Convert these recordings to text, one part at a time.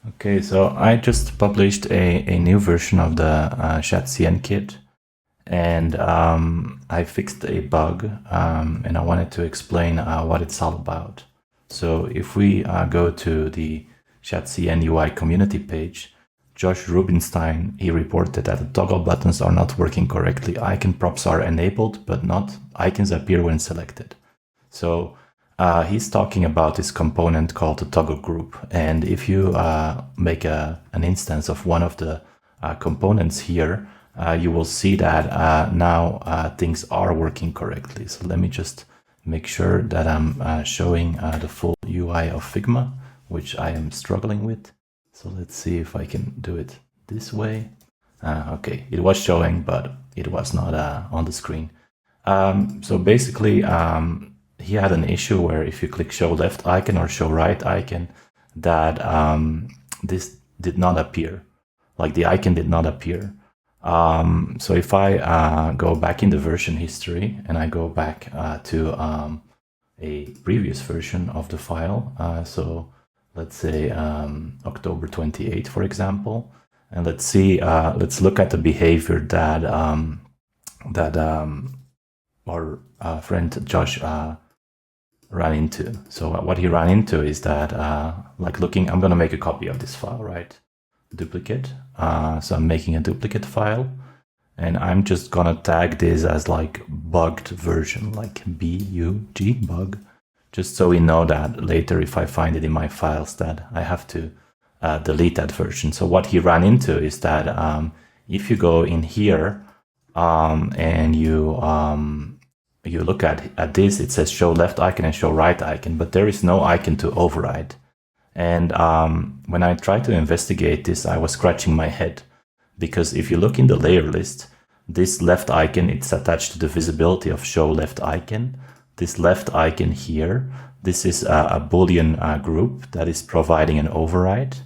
Okay, so I just published a new version of the shadcn kit, and I fixed a bug, and I wanted to explain what it's all about. So if we go to the shadcn UI community page, Josh Rubinstein, he reported that the toggle buttons are not working correctly. Icon props are enabled, but not icons appear when selected. So he's talking about this component called the toggle group. And if you make an instance of one of the components here, you will see that now things are working correctly. So let me just make sure that I'm showing the full UI of Figma, which I am struggling with. So let's see if I can do it this way. Okay, it was showing, but it was not on the screen. So basically, he had an issue where if you click show left icon or show right icon, that this did not appear, like the icon did not appear. So if I go back in the version history and I go back to a previous version of the file, so let's say October 28, for example, and let's see, let's look at the behavior that our friend Josh ran into. So what he ran into is that, like looking, I'm going to make a copy of this file, right? Duplicate. So I'm making a duplicate file, and I'm just going to tag this as like bugged version, like B-U-G, bug, just so we know that later if I find it in my files that I have to delete that version. So what he ran into is that if you go in here and you look at this, it says show left icon and show right icon, but there is no icon to override. And when I tried to investigate this, I was scratching my head, because if you look in the layer list, this left icon, it's attached to the visibility of show left icon. This left icon here, this is a Boolean group that is providing an override.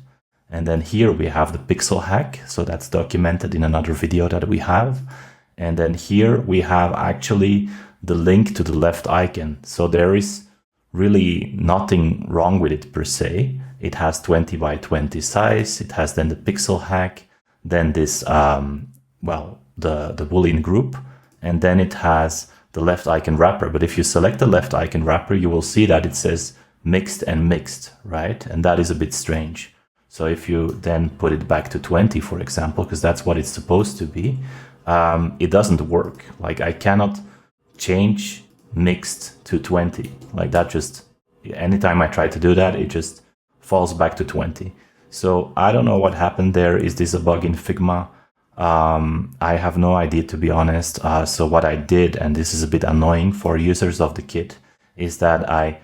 And then here we have the pixel hack. So that's documented in another video that we have. And then here we have actually the link to the left icon. So there is really nothing wrong with it per se. It has 20 by 20 size. It has then the pixel hack, then this, well, the Boolean group, and then it has the left icon wrapper. But if you select the left icon wrapper, you will see that it says mixed and mixed, right? And that is a bit strange. So if you then put it back to 20, for example, because that's what it's supposed to be, it doesn't work. Like I cannot change mixed to 20. Like that just, anytime I try to do that, it just falls back to 20. So I don't know what happened there. Is this a bug in Figma? I have no idea, to be honest. So what I did, and this is a bit annoying for users of the kit, is that I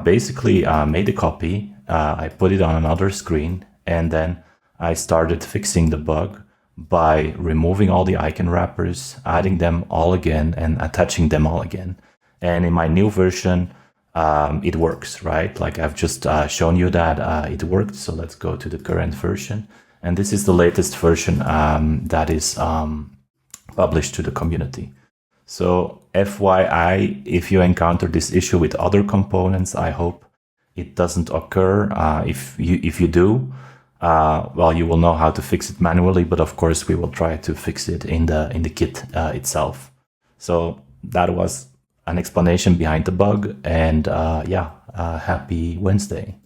basically made a copy, I put it on another screen, and then I started fixing the bug by removing all the icon wrappers, adding them all again, and attaching them all again. And in my new version, it works, right? Like I've just shown you that it worked. So let's go to the current version. And this is the latest version that is published to the community. So FYI, if you encounter this issue with other components, I hope it doesn't occur. If you do, well, you will know how to fix it manually, but of course we will try to fix it in the kit itself. So that was an explanation behind the bug, and yeah, happy Wednesday.